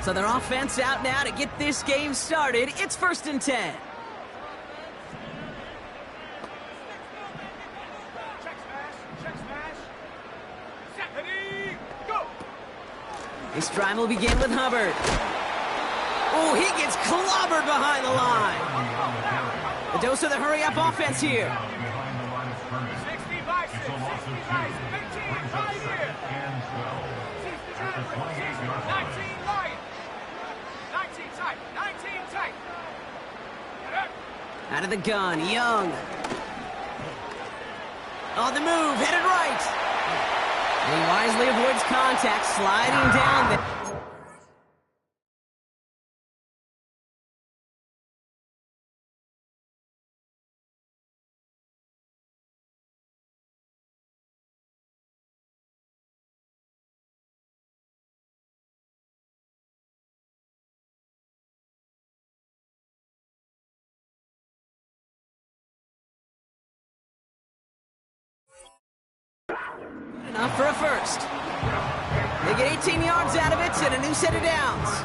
So their offense out now to get this game started. It's 1st and 10. This drive will begin with Hubbard. Oh, he gets clobbered behind the line. A dose of the hurry-up offense here. 60 by 6, 60 by 15, right here. 19 light. 19 tight, 19 tight. Out of the gun, Young. On the move, headed right. And he wisely avoids contact, sliding down the... Enough for a first. They get 18 yards out of it and a new set of downs.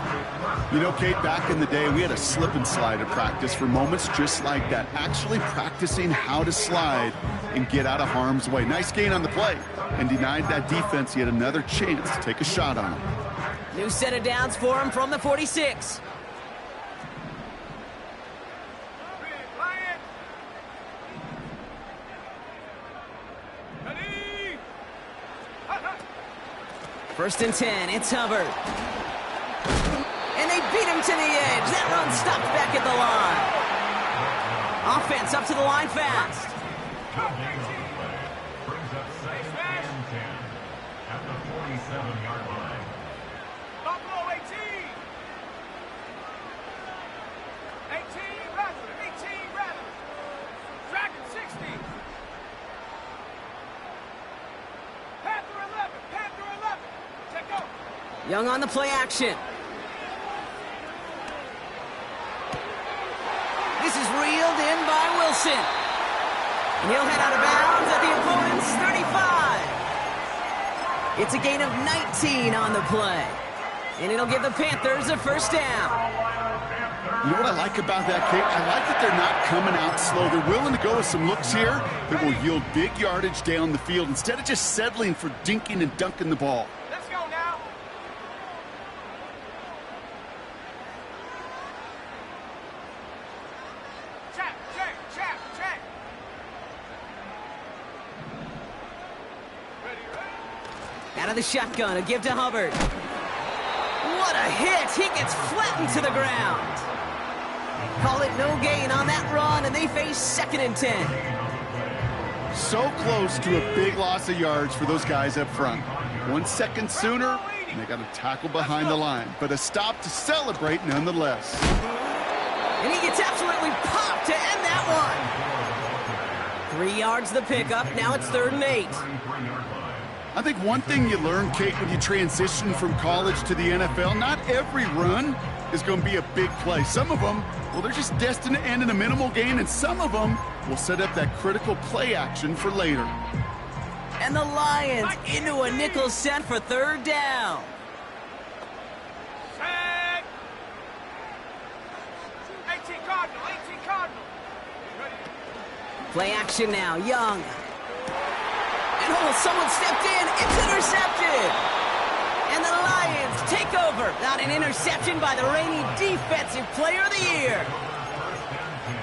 You know, Kate, back in the day, we had a slip and slide at practice for moments just like that. Actually practicing how to slide and get out of harm's way. Nice gain on the play. And denied that defense yet another chance to take a shot on him. New set of downs for him from the 46. First and 10, it's Hubbard. And they beat him to the edge. That run stopped back at the line. Offense up to the line fast. Brings up 2nd and 10 at the 47-yard line. Buffalo 18. 18 rather. Dragon 60. Panther 11. Take over. Young on the play action. This is reeled in by Wilson. And he'll head out of bounds at the opponent's 35. It's a gain of 19 on the play. And it'll give the Panthers a first down. You know what I like about that, Kate? I like that they're not coming out slow. They're willing to go with some looks here that will yield big yardage down the field instead of just settling for dinking and dunking the ball. Let's go now. Check. Out of the shotgun, a give to Hubbard. What a hit! He gets flattened to the ground. Call it no gain on that run, and they face 2nd and 10. So close to a big loss of yards for those guys up front. 1 second sooner, and they got a tackle behind the line. But a stop to celebrate nonetheless. And he gets absolutely popped to end that one. 3 yards the pickup. Now it's 3rd and 8. I think one thing you learn, Kate, when you transition from college to the NFL, not every run is going to be a big play. Some of them, well, they're just destined to end in a minimal gain, and some of them will set up that critical play action for later. And the Lions into a nickel set for 3rd down. Set. 18 Cardinal. Ready. Play action now, Young. And oh, someone stepped in. It's intercepted. And the Lions take over. Not an interception by the reigning Defensive Player of the Year.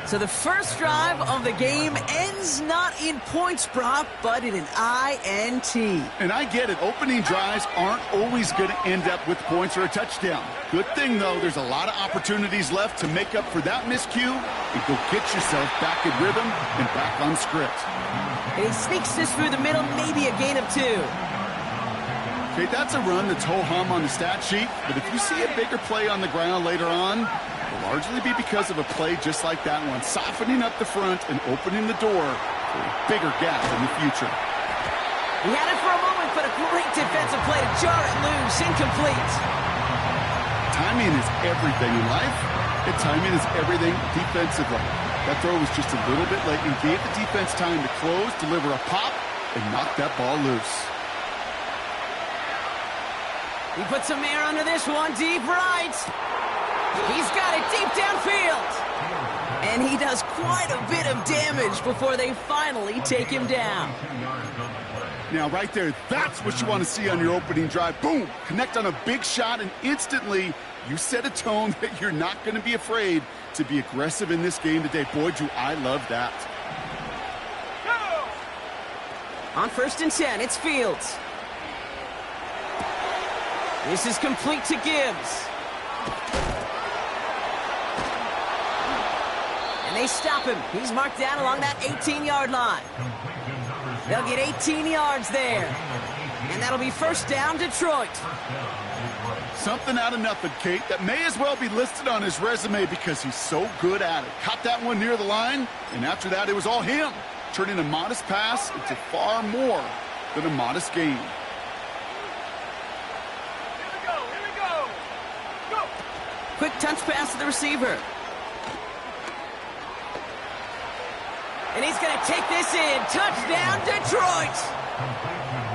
So the first drive of the game ends not in points, Brock, but in an INT. And I get it. Opening drives aren't always going to end up with points or a touchdown. Good thing, though, there's a lot of opportunities left to make up for that miscue and go get yourself back in rhythm and back on script. And he sneaks this through the middle, maybe a gain of 2. Okay, that's a run that's ho-hum on the stat sheet, but if you see a bigger play on the ground later on, it will largely be because of a play just like that one, softening up the front and opening the door for a bigger gap in the future. He had it for a moment, but a great defensive play to jar it loose, incomplete. Timing is everything in life, and timing is everything defensively. That throw was just a little bit late and gave the defense time to close, deliver a pop, and knock that ball loose. He puts some air under this one, deep right. He's got it deep downfield. And he does quite a bit of damage before they finally take him down. Now, right there, that's what you want to see on your opening drive. Boom! Connect on a big shot, and instantly you set a tone that you're not going to be afraid to be aggressive in this game today. Boy, do I love that. On 1st and 10, it's Fields. This is complete to Gibbs. And they stop him. He's marked down along that 18-yard line. They'll get 18 yards there. And that'll be 1st down, Detroit. Something out of nothing, Kate, that may as well be listed on his resume because he's so good at it. Caught that one near the line, and after that, it was all him, turning a modest pass into far more than a modest gain. Here we go. Go. Quick touch pass to the receiver. And he's going to take this in. Touchdown, Detroit!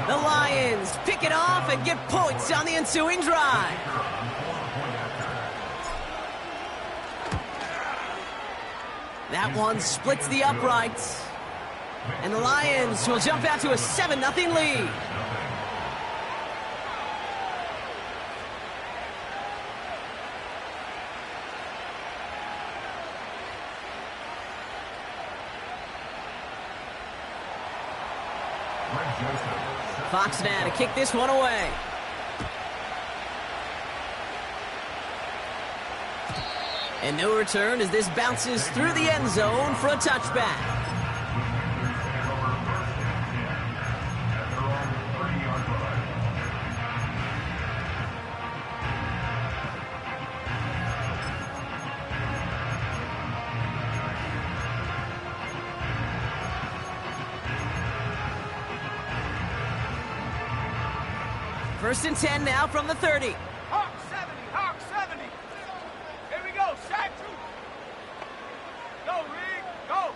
The Lions pick it off and get points on the ensuing drive. That one splits the uprights. And the Lions will jump out to a 7-0 lead. Fox now to kick this one away. And no return as this bounces through the end zone for a touchback. First and 10 now from the 30. Hawk 70. Here we go, sack 2. Go, Reed, go.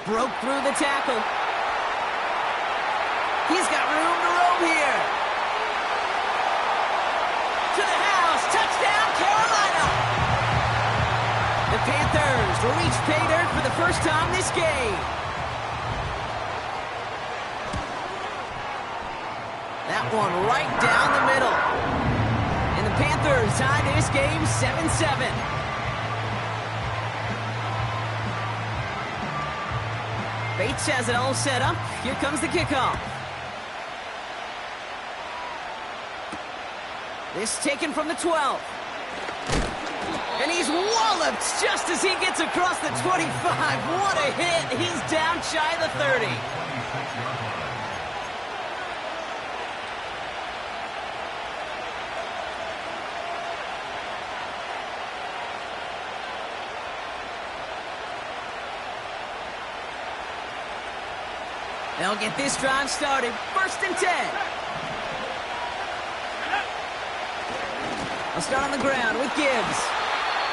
Broke through the tackle. He's got room to roam here. To the house, touchdown, Carolina. The Panthers reach pay dirt for the first time this game. That one right down the middle. And the Panthers tie this game 7-7. Bates has it all set up. Here comes the kickoff. This taken from the 12. And he's walloped just as he gets across the 25. What a hit. He's down shy of the 30. They'll get this drive started. First and 10. They'll start on the ground with Gibbs.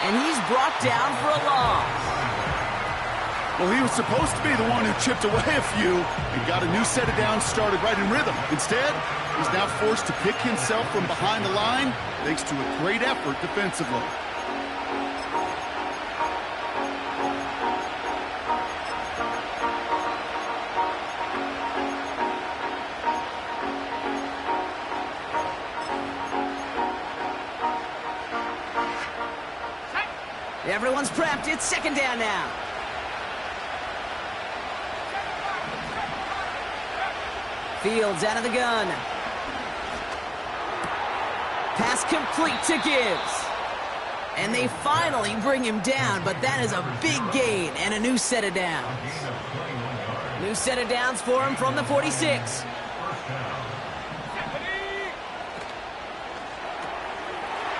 And he's brought down for a loss. Well, he was supposed to be the one who chipped away a few and got a new set of downs started right in rhythm. Instead, he's now forced to pick himself from behind the line thanks to a great effort defensively. Everyone's prepped. It's second down now. Fields out of the gun. Pass complete to Gibbs. And they finally bring him down, but that is a big gain and a new set of downs. New set of downs for him from the 46.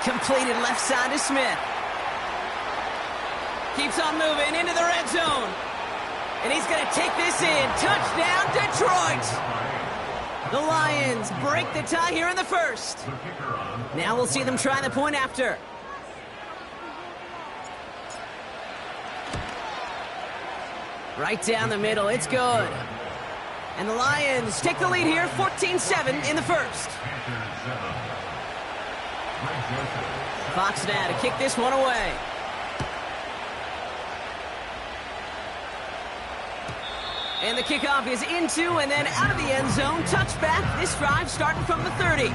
Completed left side to Smith. Keeps on moving into the red zone. And he's going to take this in. Touchdown, Detroit! The Lions break the tie here in the first. Now we'll see them try the point after. Right down the middle. It's good. And the Lions take the lead here, 14-7 in the first. Fox now to kick this one away. And the kickoff is into and then out of the end zone. Touchback. This drive starting from the 30.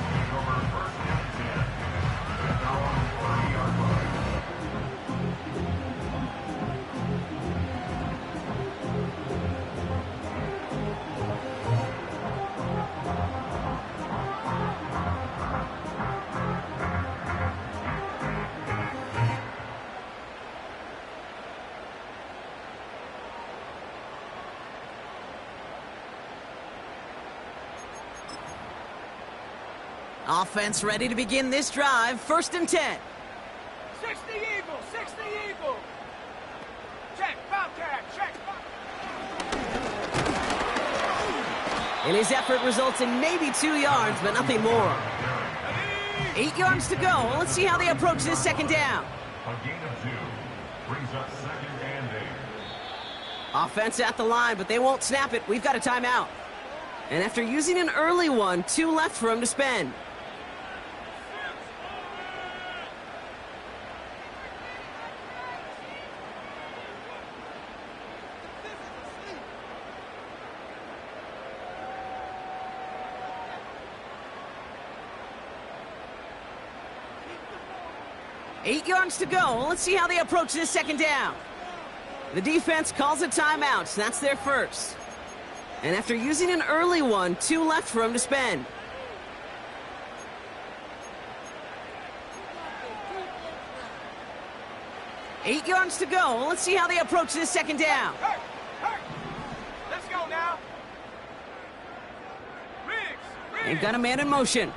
Offense ready to begin this drive. 1st and 10. 60 Eagle, 60 Eagle. Check, Bobcat, check. And his effort results in maybe 2 yards, but nothing more. 8 yards to go. Let's see how they approach this 2nd down. A gain of 2 brings up 2nd and 8. Offense at the line, but they won't snap it. We've got a timeout. And after using an early one, 2 left for him to spend. Eight yards to go. Let's see how they approach this 2nd down. The defense calls a timeout. So that's their first. And after using an early one, 2 left for him to spend. Eight yards to go. Let's see how they approach this 2nd down. Hey, hey. Let's go now. Riggs. They've got a man in motion.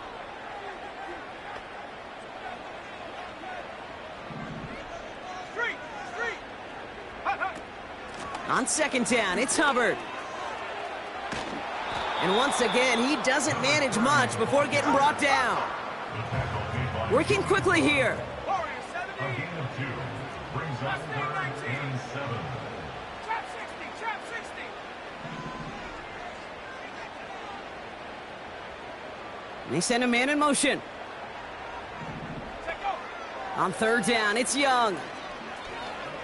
Street. Hut. On 2nd down, it's Hubbard. And once again, he doesn't manage much before getting brought down. Working quickly here. Warriors, A 70. gain of 2 brings up 3rd and 7. Trap 60, trap 60. And they send a man in motion. Check go. On 3rd down, it's Young.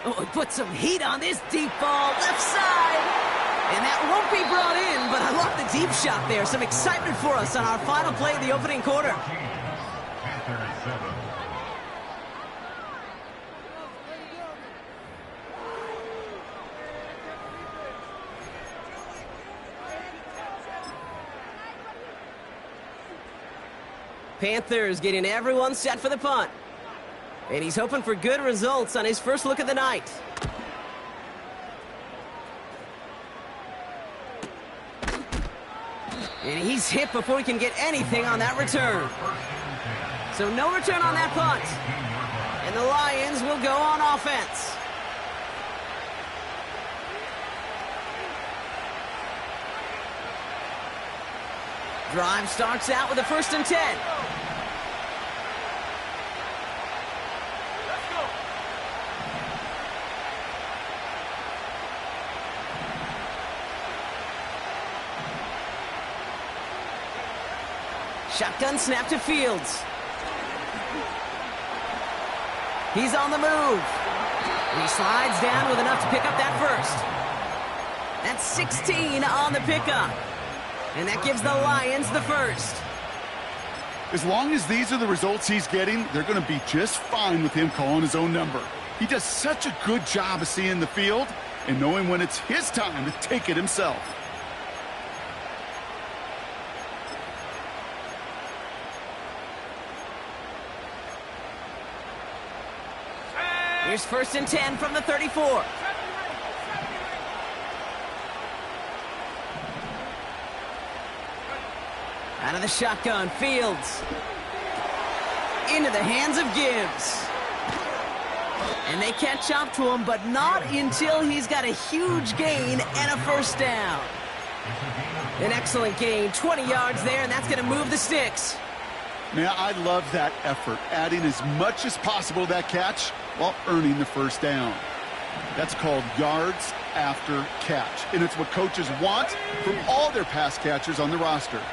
Oh, he put some heat on this deep ball, left side. And that won't be brought in, but I love the deep shot there. Some excitement for us on our final play of the opening quarter. Panthers 7. Panthers getting everyone set for the punt. And he's hoping for good results on his first look of the night. And he's hit before he can get anything on that return. So no return on that punt. And the Lions will go on offense. Drive starts out with a 1st and 10. Let's go. Shotgun snap to Fields. He's on the move. And he slides down with enough to pick up that first. That's 16 on the pickup. And that gives the Lions the first. As long as these are the results he's getting, they're going to be just fine with him calling his own number. He does such a good job of seeing the field and knowing when it's his time to take it himself. Here's 1st and 10 from the 34. Out of the shotgun, Fields. Into the hands of Gibbs. And they catch up to him, but not until he's got a huge gain and a 1st down. An excellent gain, 20 yards there, and that's going to move the sticks. Man, I love that effort, adding as much as possible to that catch while earning the 1st down. That's called yards after catch. And it's what coaches want from all their pass catchers on the roster. 18,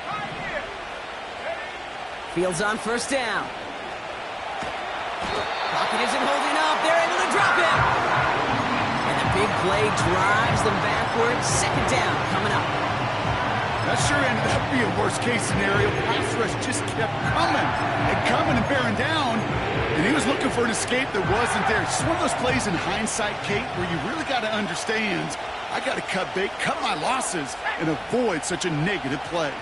right here. Fields on first down. Pocket isn't holding up. They're able to drop him. And the big play drives them backwards. Second down coming up. That sure ended up being a worst-case scenario. Pass rush just kept coming and bearing down. And he was looking for an escape that wasn't there. It's just one of those plays in hindsight, Kate, where you really got to understand, I got to cut bait, cut my losses, and avoid such a negative play.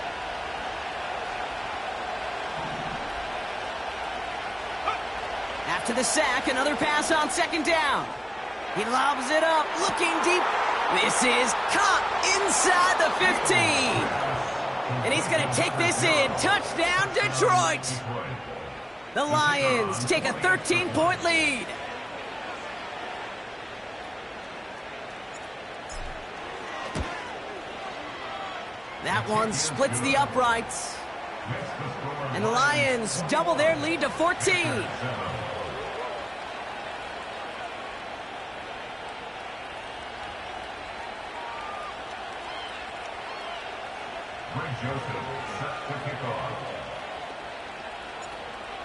After the sack, another pass on second down. He lobs it up, looking deep. This is caught inside the 15. And he's going to take this in. Touchdown, Detroit. The Lions take a 13-point lead. That one splits the uprights. And the Lions double their lead to 14.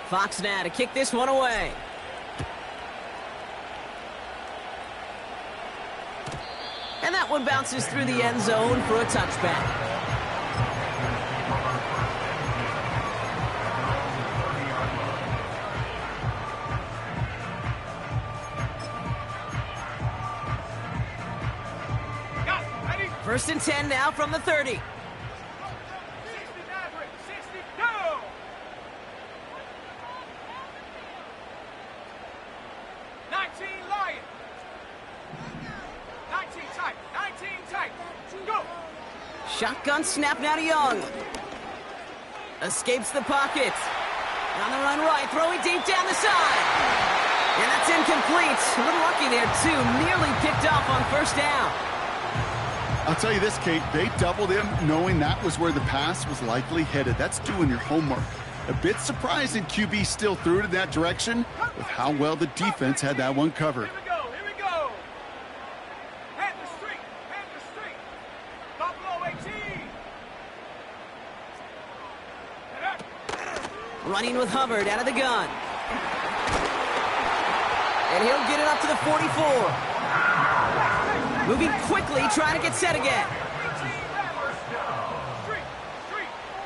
Fox now to kick this one away. And that one bounces through the end zone for a touchback. First and 10 now from the 30. 19 tight. Go. Shotgun snap now to Young. Escapes the pocket. On the run right, throwing deep down the side. And that's incomplete. A little lucky there, too. Nearly picked off on first down. I'll tell you this, Kate, they doubled him knowing that was where the pass was likely headed. That's doing your homework. A bit surprising QB still threw it in that direction with how well the defense had that one covered. Here we go. Hand the streak. Buffalo 18. Running with Hubbard out of the gun. And he'll get it up to the 44. Moving quickly, trying to get set again.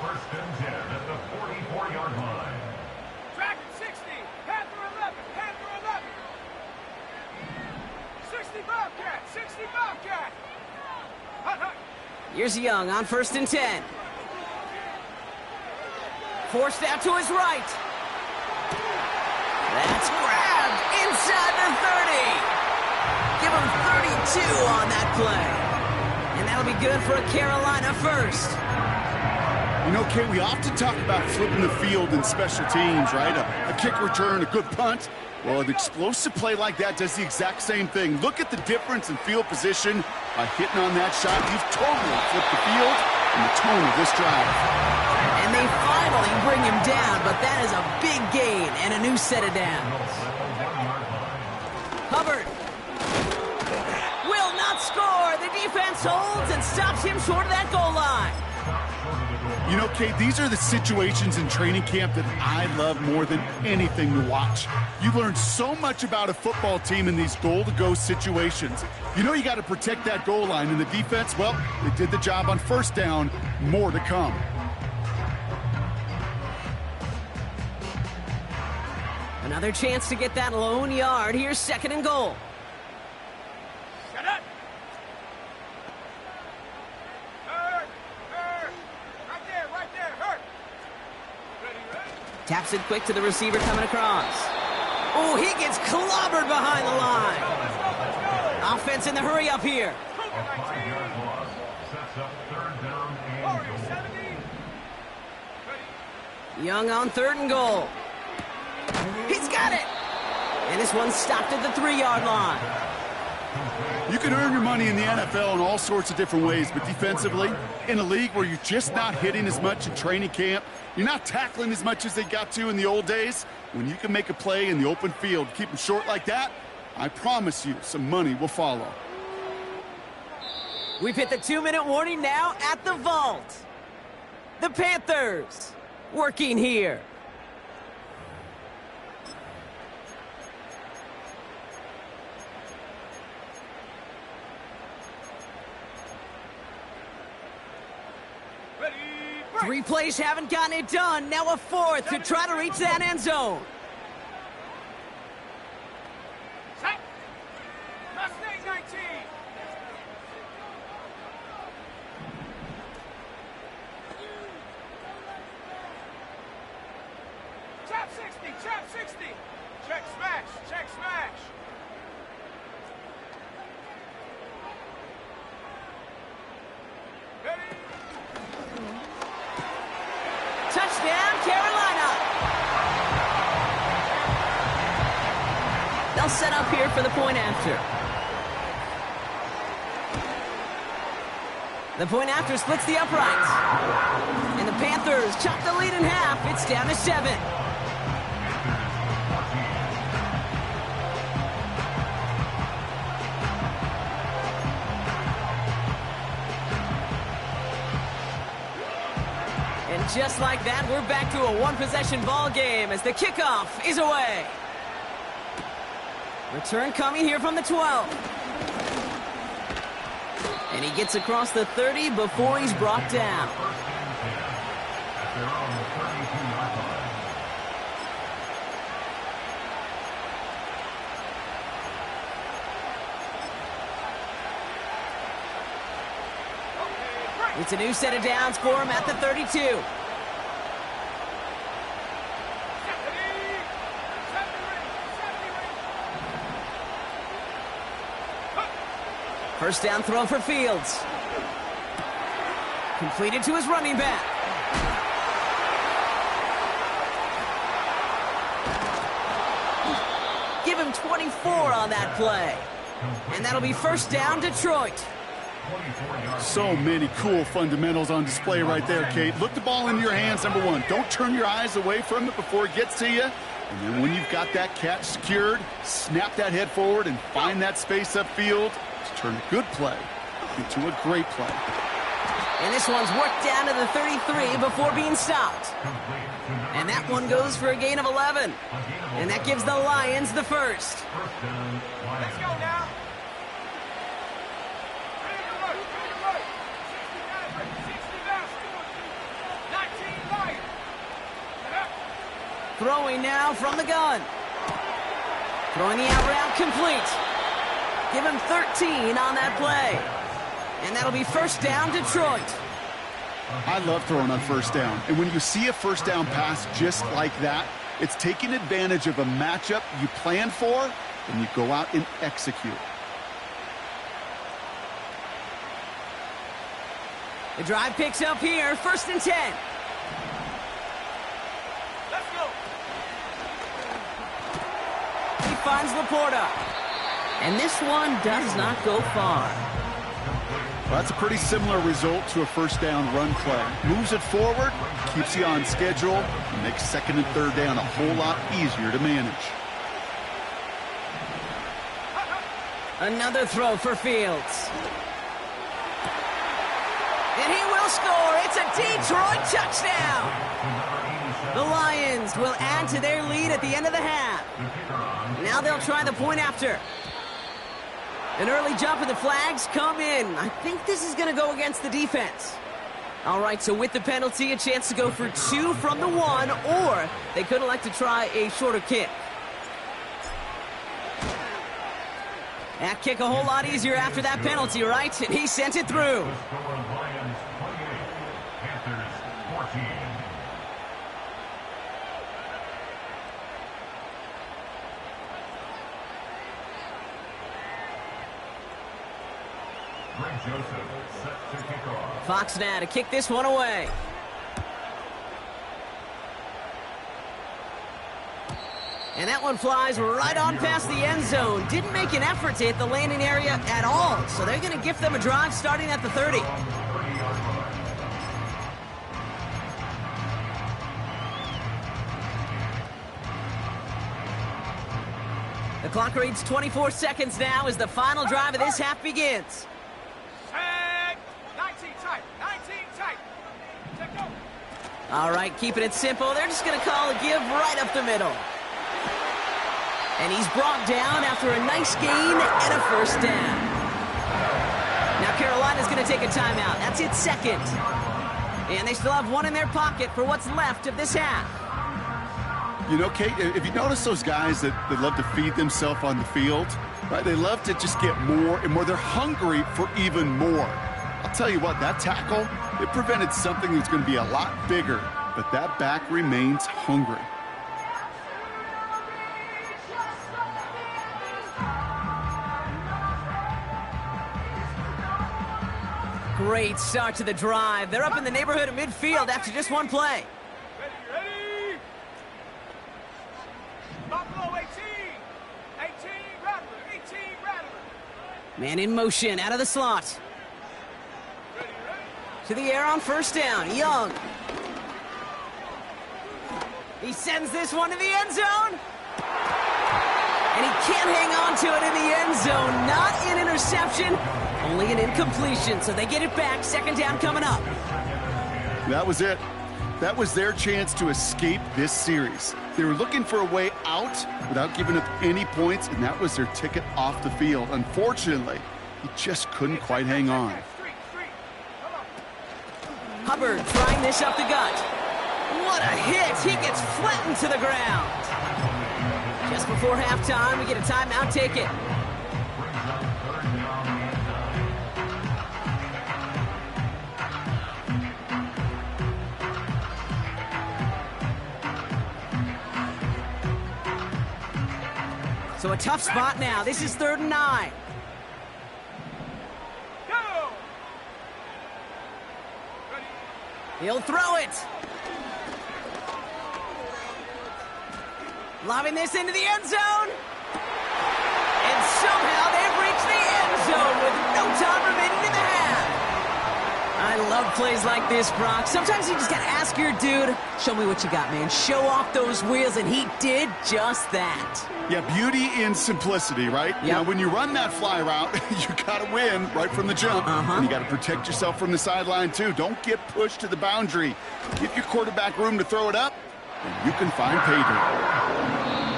First and 10 at the 44-yard line. Track at 60. Panther 11. 60 Bobcat. Hut. Here's Young on first and 10. Forced out to his right. That's grabbed inside the 30. Give him 32 on that play. And that'll be good for a Carolina first. You know, Kate, we often talk about flipping the field in special teams, right? A kick return, a good punt. Well, an explosive play like that does the exact same thing. Look at the difference in field position. By hitting on that shot, you've totally flipped the field and the tone of this drive. And they finally bring him down, but that is a big gain and a new set of downs. Hubbard will not score. The defense holds and stops him short of that goal line. You know, Kate, these are the situations in training camp that I love more than anything to watch. You learn so much about a football team in these goal-to-go situations. You know you got to protect that goal line, and the defense, well, they did the job on first down. More to come. Another chance to get that lone yard. Here's second and goal. Shut up. Right there. Hurt. Ready. Taps it quick to the receiver coming across. Oh, he gets clobbered behind the line. Offense in the hurry up here. A 5-yard loss sets up third down and goal. 70. Ready. Young on third and goal. He's got it. And this one stopped at the 3-yard line. You can earn your money in the NFL in all sorts of different ways, but defensively, in a league where you're just not hitting as much in training camp, you're not tackling as much as they got to in the old days, when you can make a play in the open field, keep them short like that, I promise you some money will follow. We've hit the 2-minute warning now at the vault. The Panthers working here. Ready, break. 3 plays haven't gotten it done. Now a 4th to try to reach that end zone. Set. Mustang 19. Chop 60, chop 60. Check smash, check smash. Ready. Touchdown, Carolina. They'll set up here for the point after. The point after splits the uprights. And the Panthers chop the lead in half. It's down to 7. And just like that, we're back to a one-possession ball game as the kickoff is away. Return coming here from the 12. And he gets across the 30 before he's brought down. At their own 32-yard line. Okay, break. It's a new set of downs for him at the 32. Set ready. Set ready. First down throw for Fields. Completed to his running back. Give him 24 on that play. And that'll be first down, Detroit. So many cool fundamentals on display right there, Kate. Look the ball into your hands, number one. Don't turn your eyes away from it before it gets to you. And then when you've got that catch secured, snap that head forward and find that space upfield to turn a good play into a great play. And this one's worked down to the 33 before being stopped. And that one goes for a gain of 11. And that gives the Lions the first. Let's go now. Ready to run, ready to run. 60 down, 19 Lions. Set up. Throwing now from the gun. Throwing the out route complete. Give him 13 on that play. And that'll be first down, Detroit. I love throwing on first down. And when you see a first down pass just like that, it's taking advantage of a matchup you planned for, and you go out and execute. The drive picks up here, first and 10. Let's go. He finds Laporta. And this one does not go far. Well, that's a pretty similar result to a first down run play. Moves it forward, keeps you on schedule, and makes second and third down a whole lot easier to manage. Another throw for Fields. And he will score. It's a Detroit touchdown. The Lions will add to their lead at the end of the half. Now they'll try the point after. An early jump and the flags come in. I think this is going to go against the defense. All right, so with the penalty, a chance to go for 2 from the 1, or they could elect to try a shorter kick. That kick a whole lot easier after that penalty, right? And he sent it through. Lions 28, Panthers 14. Greg Joseph set to kick off. Fox now to kick this one away. And that one flies right on past the end zone. Didn't make an effort to hit the landing area at all. So they're going to gift them a drive starting at the 30. The clock reads 24 seconds now as the final drive of this half begins. Set. All right, keeping it simple. They're just going to call a give right up the middle. And he's brought down after a nice gain and a first down. Now Carolina's going to take a timeout. That's its second. And they still have one in their pocket for what's left of this half. You know, Kate, if you notice those guys that love to feed themselves on the field, right? They love to just get more and more. They're hungry for even more. I'll tell you what, that tackle, it prevented something that's going to be a lot bigger, but that back remains hungry. Great start to the drive. They're up in the neighborhood of midfield after just one play. Ready? Buffalo 18. 18 Rattler. 18 Rattler. Man in motion, out of the slot. Ready? To the air on first down, Young. He sends this one to the end zone. And he can't hang on to it in the end zone. Not an interception, only an incompletion. So they get it back, second down coming up. That was it. That was their chance to escape this series. They were looking for a way out without giving up any points, and that was their ticket off the field. Unfortunately, he just couldn't quite hang on. Street. Come on. Hubbard trying this up the gut. What a hit! He gets flattened to the ground. Just before halftime, we get a timeout, take it. So a tough spot now. This is 3rd and 9. Go! Ready? He'll throw it. Lobbing this into the end zone. And somehow they've reached the end zone with no time remaining in the half. I love plays like this, Brock. Sometimes you just got to ask your dude, show me what you got, man. Show off those wheels, and he did just that. Yeah, beauty in simplicity, right? Yep. Now, when you run that fly route, you got to win right from the jump. And you got to protect yourself from the sideline, too. Don't get pushed to the boundary. Give your quarterback room to throw it up, and you can find pay dirt.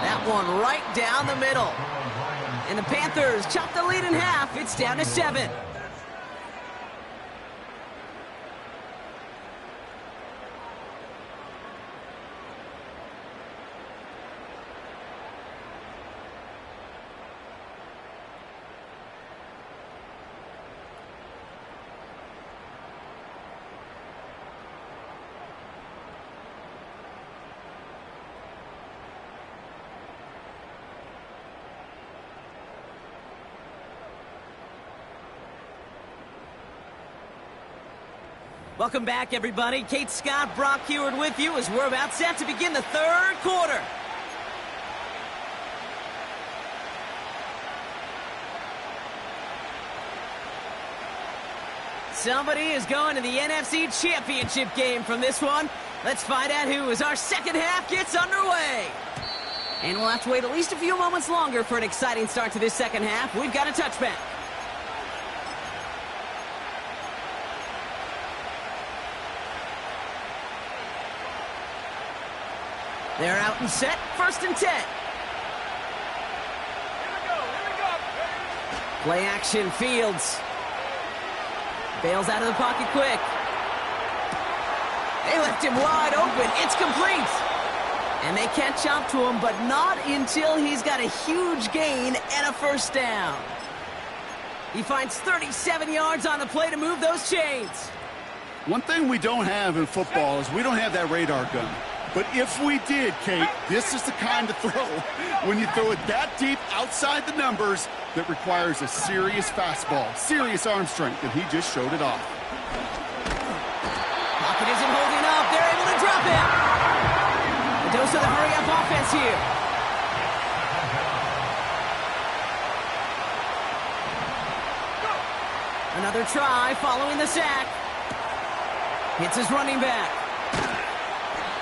That one right down the middle. And the Panthers chop the lead in half. It's down to 7. Welcome back, everybody. Kate Scott, Brock Huard with you as we're about set to begin the 3rd quarter. Somebody is going to the NFC Championship game from this one. Let's find out who as our second half gets underway. And we'll have to wait at least a few moments longer for an exciting start to this second half. We've got a touchback. They're out and set, 1st and 10. Here we go. Play action, Fields. Bails out of the pocket quick. They left him wide open. It's complete. And they catch up to him, but not until he's got a huge gain and a first down. He finds 37 yards on the play to move those chains. One thing we don't have in football is we don't have that radar gun. But if we did, Kate, this is the kind of throw, when you throw it that deep outside the numbers, that requires a serious fastball, serious arm strength, and he just showed it off. Pocket isn't holding up. They're able to drop him. A dose of the hurry-up offense here. Another try following the sack. Hits his running back.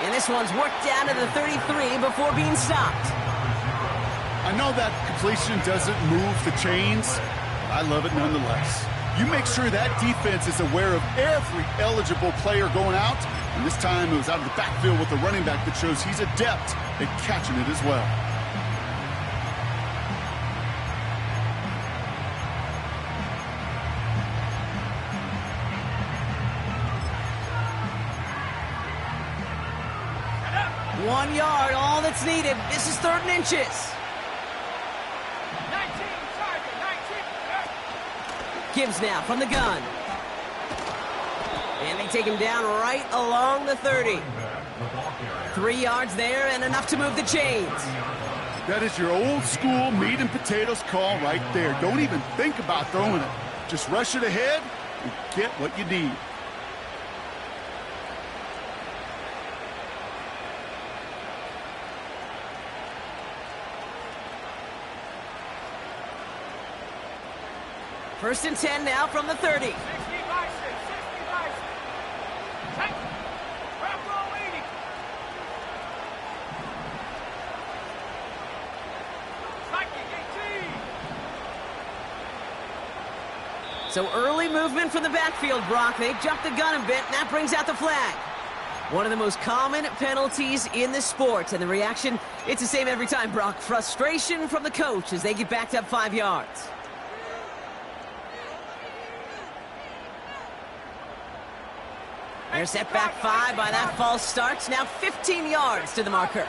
And this one's worked down to the 33 before being stopped. I know that completion doesn't move the chains, but I love it nonetheless. You make sure that defense is aware of every eligible player going out. And this time it was out of the backfield with the running back that shows he's adept at catching it as well. One yard, all that's needed. This is 3rd and inches. 19, target, 19. Gibbs now from the gun. And they take him down right along the 30. 3 yards there and enough to move the chains. That is your old school meat and potatoes call right there. Don't even think about throwing it. Just rush it ahead and get what you need. First and 10 now from the 30. 60 by 6, 60 by 6. Take. Bronco 80. Psychic 18. So early movement from the backfield, Brock. They jumped the gun a bit, and that brings out the flag. One of the most common penalties in the sport, and the reaction, it's the same every time, Brock. Frustration from the coach as they get backed up 5 yards. They're set back 5 by that false start. Now 15 yards to the marker.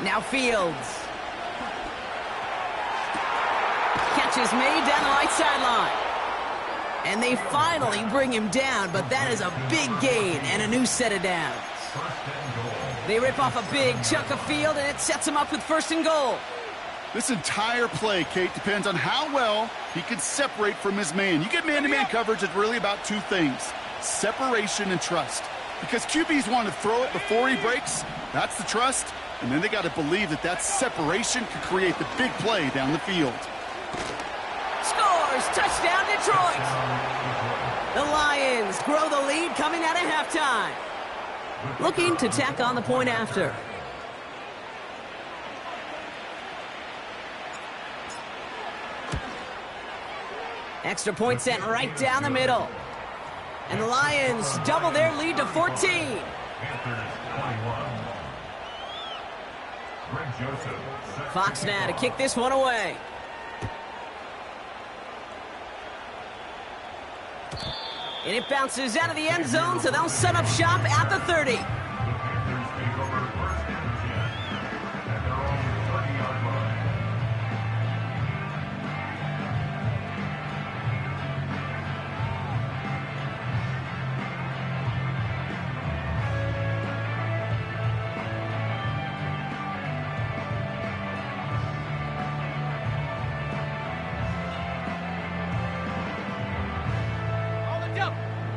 Now Fields. Catch is made down the right sideline. And they finally bring him down, but that is a big gain and a new set of downs. They rip off a big chunk of field, and it sets him up with 1st and goal. This entire play, Kate, depends on how well he can separate from his man. You get man-to-man coverage, it's really about 2 things: separation and trust. Because QBs want to throw it before he breaks, that's the trust, and then they got to believe that that separation could create the big play down the field. Scores! Touchdown, Detroit! The Lions grow the lead coming out of halftime. Looking to tack on the point after. Extra point sent right down the middle. And the Lions double their lead to 14. Panthers 21. Greg Joseph. Fox now to kick this one away. And it bounces out of the end zone, so they'll set up shop at the 30. The Panthers take over 1st and 10 at their own 30-yard line.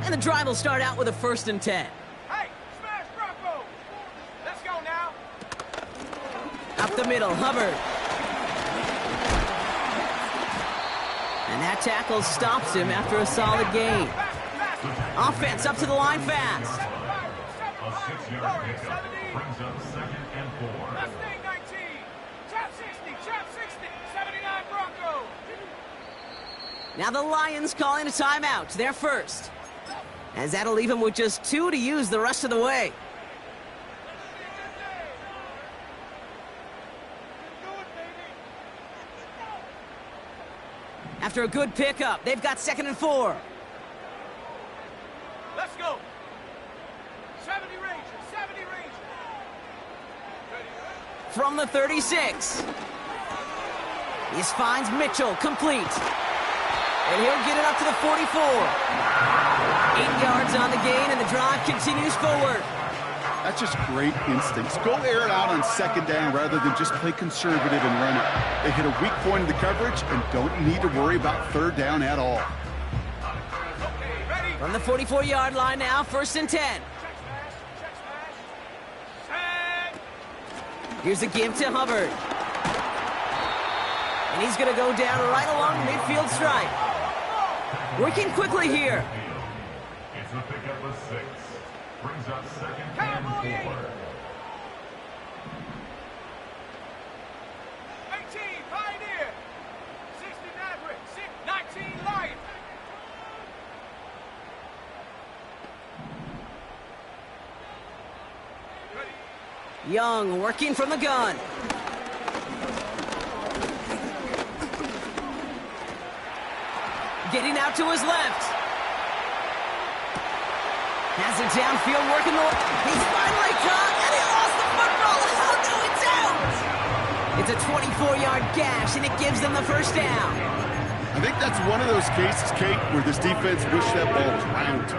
And the drive will start out with a 1st and 10. Hey, smash Bronco. Let's go now. Up the middle, Hubbard. And that tackle stops him after a solid gain. Offense up to the line fast. A 6-yard pickup brings up 2nd and 4. Mustang 19. Chop 60, chop 60. 79 Bronco. Now the Lions calling a timeout. They're first. As that'll leave him with just 2 to use the rest of the way. After a good pickup, they've got 2nd and 4. Let's go. 70 Rangers, 70 Rangers. From the 36. This finds Mitchell, complete. And he'll get it up to the 44. 8 yards on the gain, and the drive continues forward. That's just great instincts. Go air it out on 2nd down rather than just play conservative and run it. They hit a weak point in the coverage and don't need to worry about 3rd down at all. Okay, ready. From the 44-yard line now, 1st and 10. Check smash. Set. Here's a give to Hubbard. And he's going to go down right along the midfield stripe. Working quickly here. It's a pickup of 6. Brings up 2nd and 4. Young working from the gun. Getting out to his left. Has it downfield working the... He's finally caught, and he lost the football. Oh, no, it's out! It's a 24-yard gash, and it gives them the first down. I think that's one of those cases, Kate, where this defense wished that ball was round.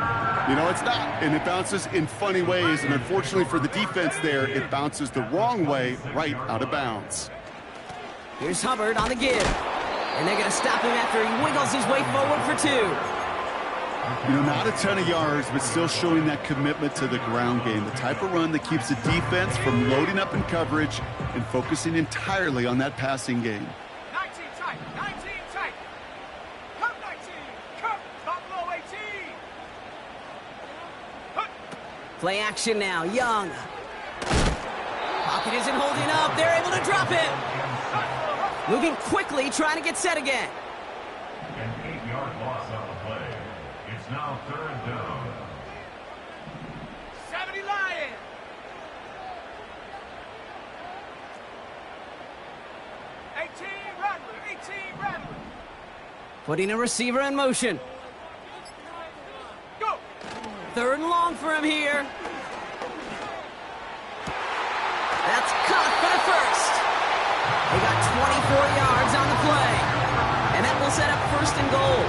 You know, it's not, and it bounces in funny ways, and unfortunately for the defense there, it bounces the wrong way right out of bounds. Here's Hubbard on the give. And they're going to stop him after he wiggles his way forward for 2. You know, not a ton of yards, but still showing that commitment to the ground game. The type of run that keeps the defense from loading up in coverage and focusing entirely on that passing game. 19 tight, 19 tight. Come 19, come, top low 18. Hut. Play action now, Young. Pocket isn't holding up. They're able to drop it. Moving quickly, trying to get set again. An 8-yard loss on the play. It's now 3rd down. 70 Lions. Rattler. Putting a receiver in motion. Go. 3rd and long for him here. That's caught for the first. They got 24 yards on the play. And that will set up 1st and goal.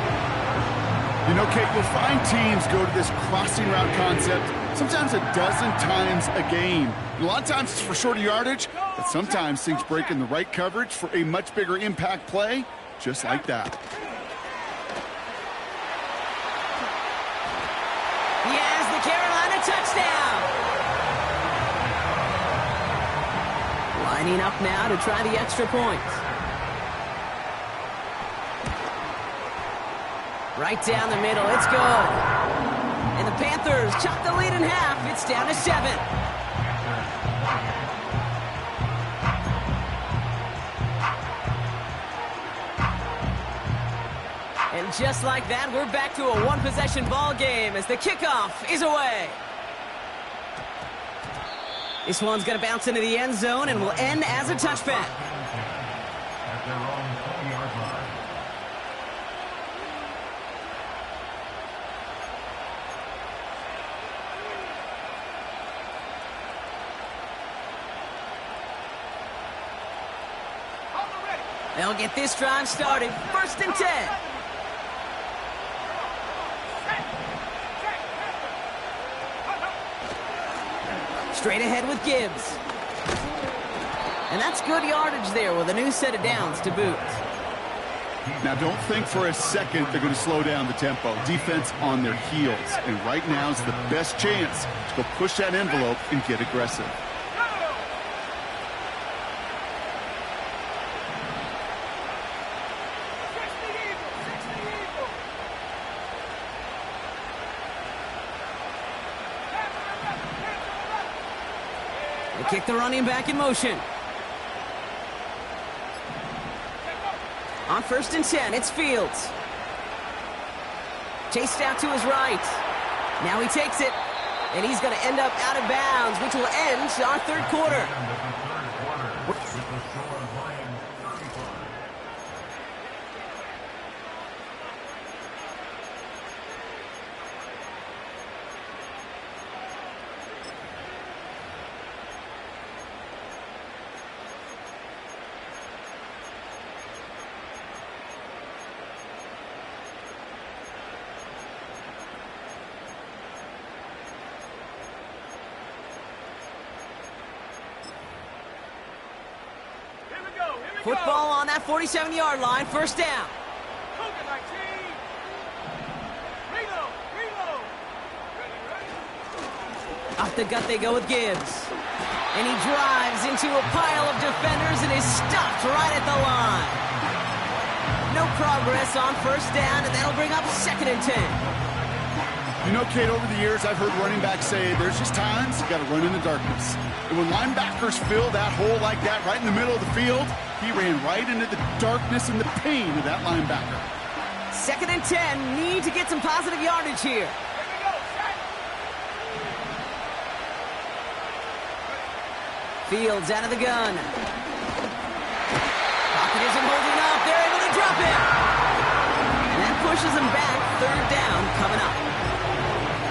You know, Kate, you'll find teams go to this crossing route concept sometimes a dozen times a game. And a lot of times it's for shorter yardage, but sometimes things break in the right coverage for a much bigger impact play, just like that. He has the Carolina touchdown. Lining up now to try the extra point. Right down the middle, it's good. And the Panthers chop the lead in half. It's down to 7. And just like that, we're back to a one-possession ball game as the kickoff is away. This one's going to bounce into the end zone and will end as a touchback. At their own 20-yard line. They'll get this drive started. 1st and 10. Straight ahead with Gibbs. And that's good yardage there with a new set of downs to boot. Now, don't think for a second they're going to slow down the tempo. Defense on their heels. And right now is the best chance to go push that envelope and get aggressive. They kick the running back in motion. On 1st and 10, it's Fields. Chased out to his right. Now he takes it, and he's going to end up out of bounds, which will end our 3rd quarter. Football on that 47-yard line, 1st down. Off the gut they go with Gibbs. And he drives into a pile of defenders and is stopped right at the line. No progress on 1st down, and that'll bring up 2nd and 10. You know, Kate, over the years, I've heard running backs say there's just times you got to run in the darkness. And when linebackers fill that hole like that right in the middle of the field, he ran right into the darkness and the pain of that linebacker. 2nd and 10, need to get some positive yardage here. Fields out of the gun. Pocket isn't holding up. They're able to drop it. And that pushes them back. Third down coming up.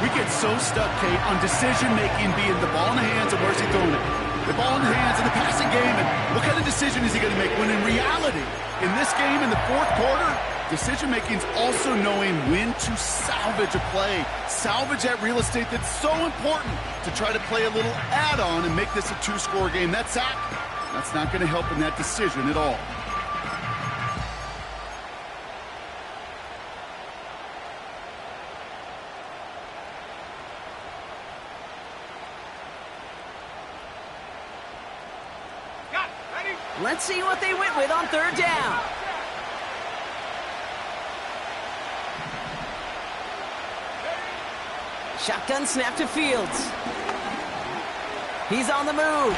We get so stuck, Kate, on decision-making being the ball in the hands and where's he throwing it. The ball in the hands in the passing game, and what kind of decision is he going to make? When in reality, in this game, in the fourth quarter, decision-making is also knowing when to salvage a play. Salvage that real estate that's so important to try to play a little add-on and make this a two-score game. That sack, that's not going to help in that decision at all. Let's see what they went with on third down. Shotgun snap to Fields. He's on the move.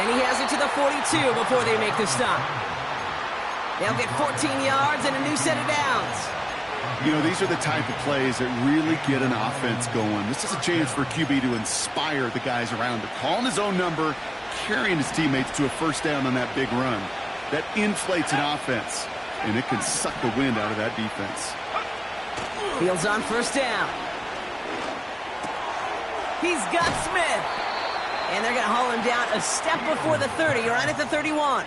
And he has it to the 42 before they make the stop. They'll get 14 yards and a new set of downs. You know, these are the type of plays that really get an offense going. This is a chance for QB to inspire the guys around him. Calling his own number, carrying his teammates to a first down on that big run. That inflates an offense, and it can suck the wind out of that defense. Fields on first down. He's got Smith. And they're going to haul him down a step before the 30, right at the 31.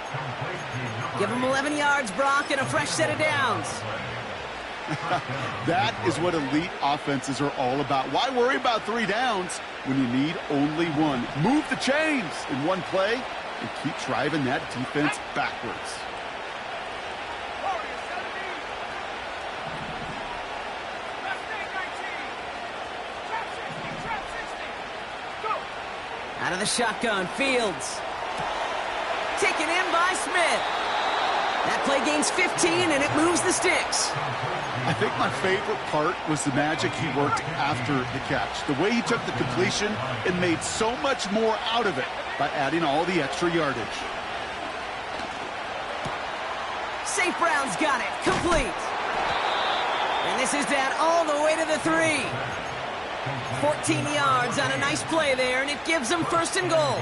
Give him 11 yards, Brock, and a fresh set of downs. That is what elite offenses are all about. Why worry about 3 downs when you need only one? Move the chains in one play and keep driving that defense backwards. Out of the shotgun, Fields. Taken in by Smith. That play gains 15, and it moves the sticks. I think my favorite part was the magic he worked after the catch. The way he took the completion and made so much more out of it by adding all the extra yardage. St. Brown's got it. Complete. And this is down all the way to the 3. 14 yards on a nice play there, and it gives them first and goal.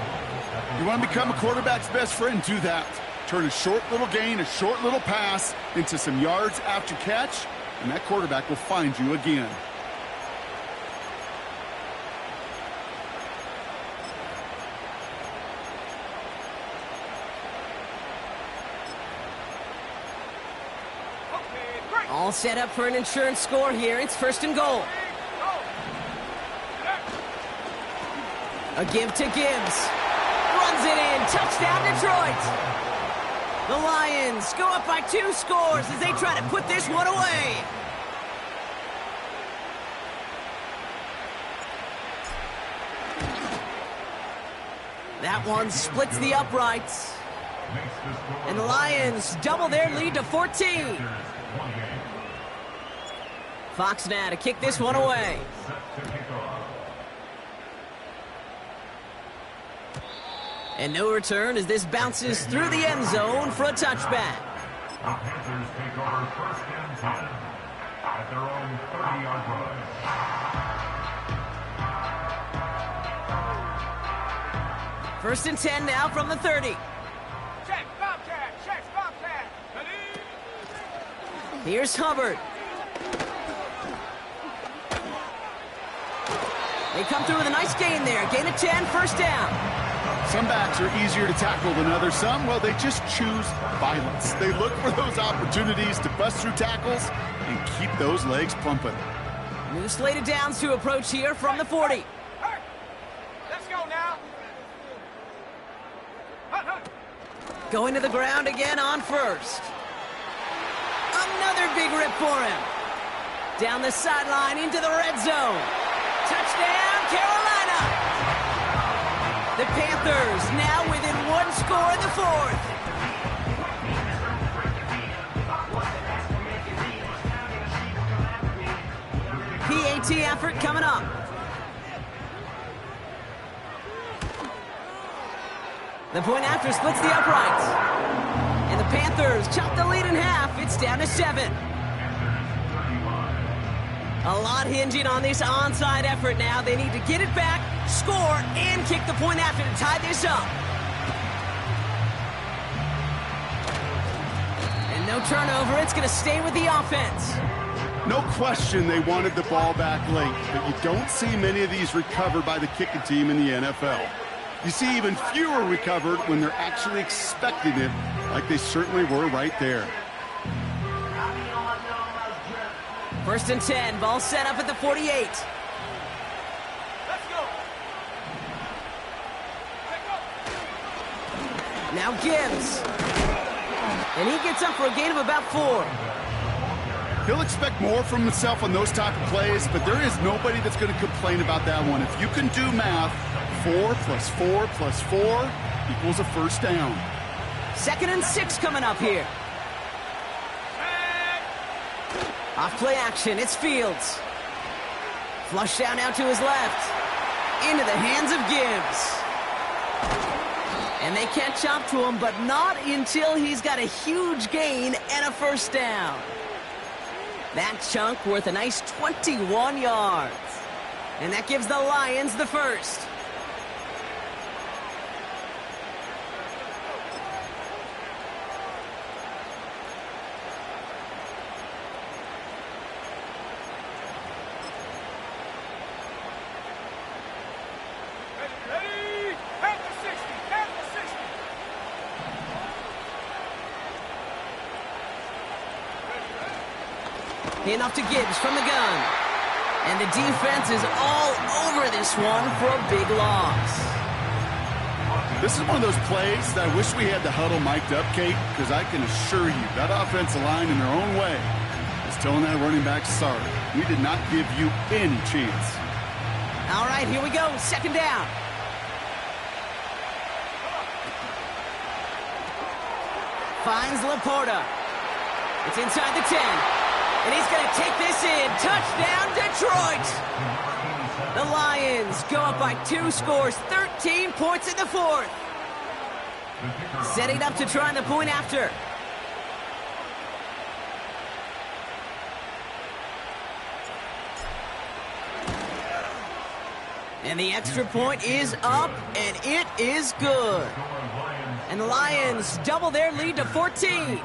You want to become a quarterback's best friend, do that. Turn a short little gain, a short little pass into some yards after catch, and that quarterback will find you again. All set up for an insurance score here. It's first and goal. A give to Gibbs. Runs it in. Touchdown, Detroit. The Lions go up by 2 scores as they try to put this one away. That one splits the uprights. And the Lions double their lead to 14. Fox now to kick this one away. And no return as this bounces through the end zone for a touchback. The Panthers take over first and 10 at their own 30-yard line. First and 10 now from the 30. Check, Bobcat, check, Bobcat. Here's Hubbard. They come through with a nice gain there. Gain of 10, first down. Some backs are easier to tackle than others. Some, well, they just choose violence. They look for those opportunities to bust through tackles and keep those legs pumping. New slate of downs to approach here from the 40. Hey, let's go now. Going to the ground again on first. Another big rip for him. Down the sideline into the red zone. Touchdown, Carolina! The Panthers now within 1 score in the 4th. PAT effort coming up. The point after splits the uprights. And the Panthers chop the lead in half. It's down to 7. A lot hinging on this onside effort now. They need to get it back score, and kick the point after to tie this up. And no turnover. It's going to stay with the offense. No question they wanted the ball back late, but you don't see many of these recovered by the kicking team in the NFL. You see even fewer recovered when they're actually expecting it, like they certainly were right there. 1st and 10, ball set up at the 48. Let's go. Now Gibbs. And he gets up for a gain of about 4. He'll expect more from himself on those type of plays, but there is nobody that's going to complain about that one. If you can do math, 4 plus 4 plus 4 equals a first down. 2nd and 6 coming up here. Off play action, it's Fields. Flush down out to his left. Into the hands of Gibbs. And they catch up to him, but not until he's got a huge gain and a first down. That chunk worth a nice 21 yards. And that gives the Lions the first. Ready? At the 60. At the 60. Enough to Gibbs from the gun. And the defense is all over this one for a big loss. This is one of those plays that I wish we had the huddle mic'd up, Kate, because I can assure you that offensive line in their own way is telling that running back, sorry, we did not give you any chance. All right, here we go. 2nd down. Finds Laporta. It's inside the 10. And he's going to take this in. Touchdown, Detroit! The Lions go up by 2 scores, 13 points in the 4th. Setting up to try the point after. And the extra point is up, and it is good. And the Lions double their lead to 14.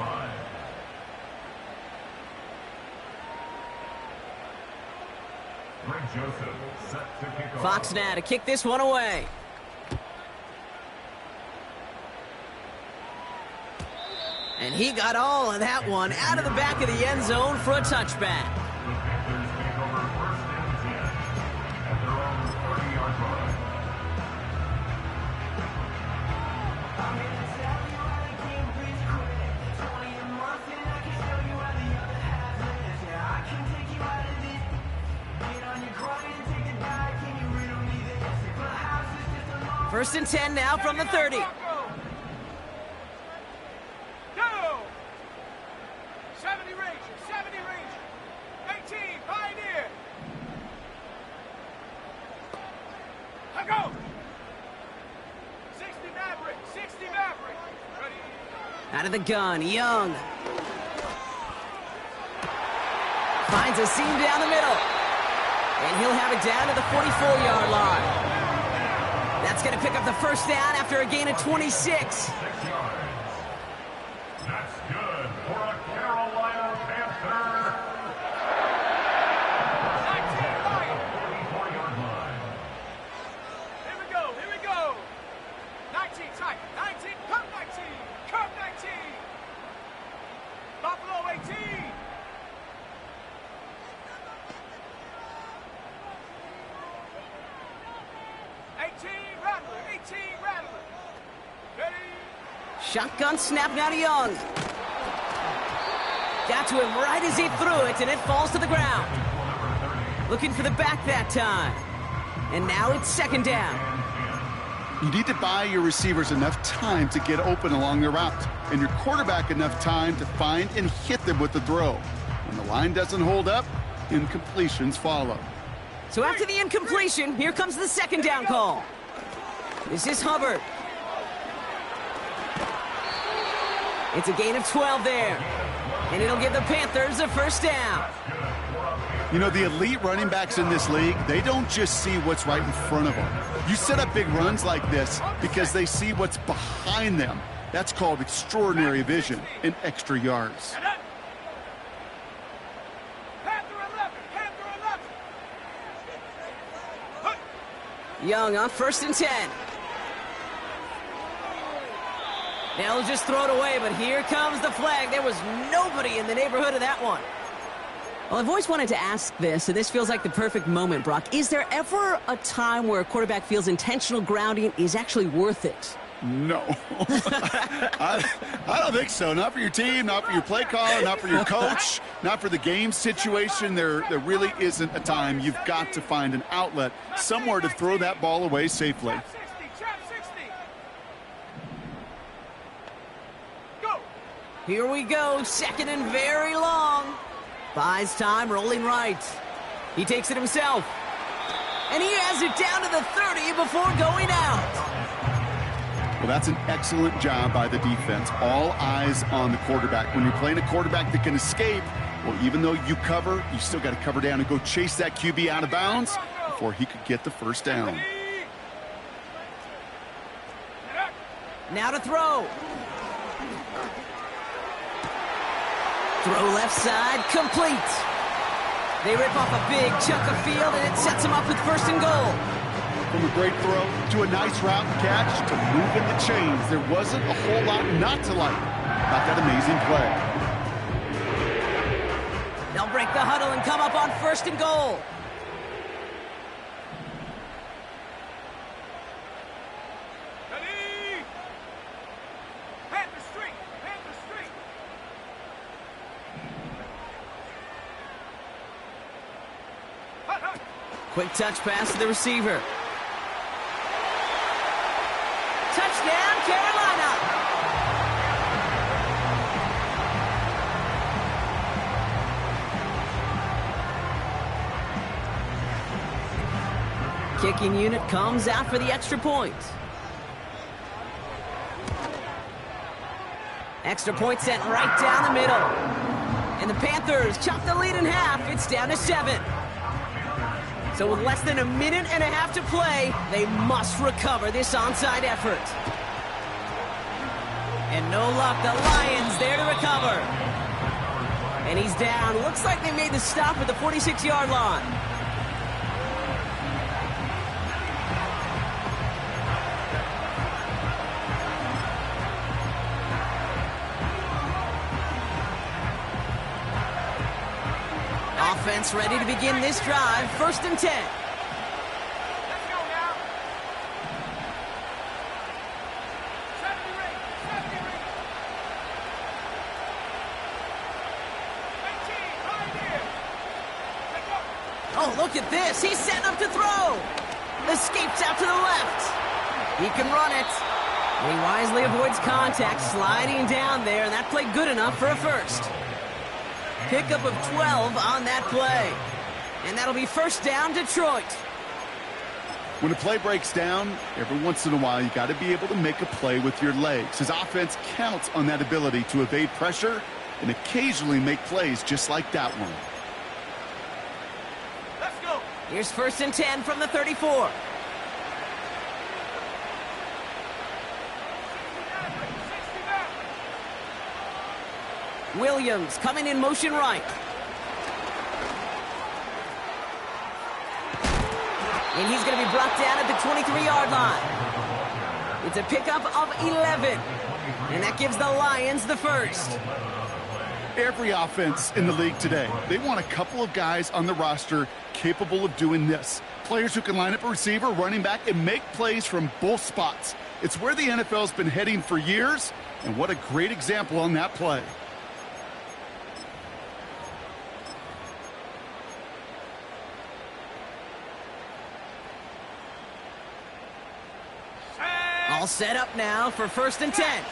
Greg Joseph set to kick off. Fox now to kick this one away. And he got all of that one out of the back of the end zone for a touchback. The Panthers take over 1st and 10 at their own 30-yard line. First and 10 now from the 30. Go. 70 Ranger. 70 Ranger. 18 Pioneer. I go. 60 Maverick. 60 Maverick. Ready. Out of the gun, Young. Finds a seam down the middle. And he'll have it down to the 44-yard line. That's going to pick up the first down after a gain of 26. 6 yards. That's good for a Carolina Panther. 19 Lion. 44-yard line. Here we go. Here we go. 19 tight. 19. Come 19. Come 19. Buffalo 18. 18 Rattler. 18 Rattler. Ready. Shotgun snap now to Young. Got to him right as he threw it, and it falls to the ground. Looking for the back that time. And now it's 2nd down. You need to buy your receivers enough time to get open along the route, and your quarterback enough time to find and hit them with the throw. When the line doesn't hold up, incompletions follow. So after the incompletion, here comes the 2nd down call. This is Hubbard. It's a gain of 12 there. And it'll give the Panthers a first down. Good for a You know, the elite running backs in this league, they don't just see what's right in front of them. You set up big runs like this because they see what's behind them. That's called extraordinary vision and extra yards. Young on 1st and 10. They'll just throw it away, but here comes the flag. There was nobody in the neighborhood of that one. Well, I've always wanted to ask this, and this feels like the perfect moment, Brock. Is there ever a time where a quarterback feels intentional grounding is actually worth it? No. I don't think so. Not for your team, not for your play caller, not for your coach, not for the game situation. There really isn't a time. You've got to find an outlet, somewhere to throw that ball away safely. Here we go, 2nd and very long. Buys time, rolling right. He takes it himself. And he has it down to the 30 before going out. Well, that's an excellent job by the defense. All eyes on the quarterback. When you're playing a quarterback that can escape, well, even though you cover, you still got to cover down and go chase that QB out of bounds before he could get the first down. Now to throw. Throw left side, complete. They rip off a big chunk of field, and it sets them up with 1st and goal. From a great throw to a nice route and catch to moving the chains, there wasn't a whole lot not to like about that amazing play. They'll break the huddle and come up on 1st and goal. Quick touch pass to the receiver. Touchdown, Carolina! Kicking unit comes out for the extra point. Extra point sent right down the middle. And the Panthers chop the lead in half. It's down to 7. So with less than a minute and a half to play, they must recover this onside effort. And no luck, the Lions there to recover. And he's down. Looks like they made the stop at the 46-yard line. Offense ready to begin this drive. 1st and 10. Let's go now. 70 ring. 18, right here. Let's go. Oh, look at this. He's setting up to throw. Escapes out to the left. He can run it. He wisely avoids contact, sliding down there, and that played good enough for a first. Pickup of 12 on that play. And that'll be 1st down, Detroit. When a play breaks down, every once in a while, you got to be able to make a play with your legs. His offense counts on that ability to evade pressure and occasionally make plays just like that one. Let's go. Here's 1st and 10 from the 34. Williams coming in motion right. And he's going to be brought down at the 23-yard line. It's a pickup of 11. And that gives the Lions the first. Every offense in the league today, they want a couple of guys on the roster capable of doing this. Players who can line up a receiver, running back, and make plays from both spots. It's where the NFL's been heading for years, and what a great example on that play. All set up now for 1st and 10.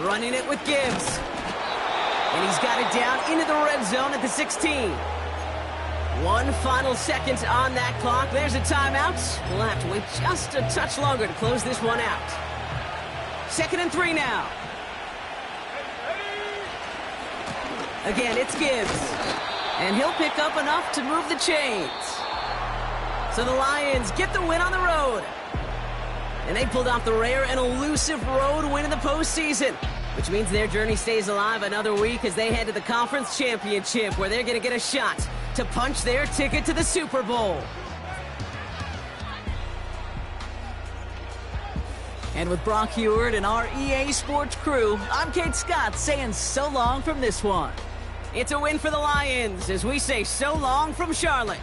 Running it with Gibbs. And he's got it down into the red zone at the 16. 1 final second on that clock. There's a timeout. We'll have to wait just a touch longer to close this one out. 2nd and 3 now. Again, it's Gibbs. And he'll pick up enough to move the chains. So the Lions get the win on the road. And they pulled off the rare and elusive road win in the postseason, which means their journey stays alive another week as they head to the conference championship, where they're going to get a shot to punch their ticket to the Super Bowl. And with Brock Heward and our EA Sports crew, I'm Kate Scott saying so long from this one. It's a win for the Lions as we say so long from Charlotte.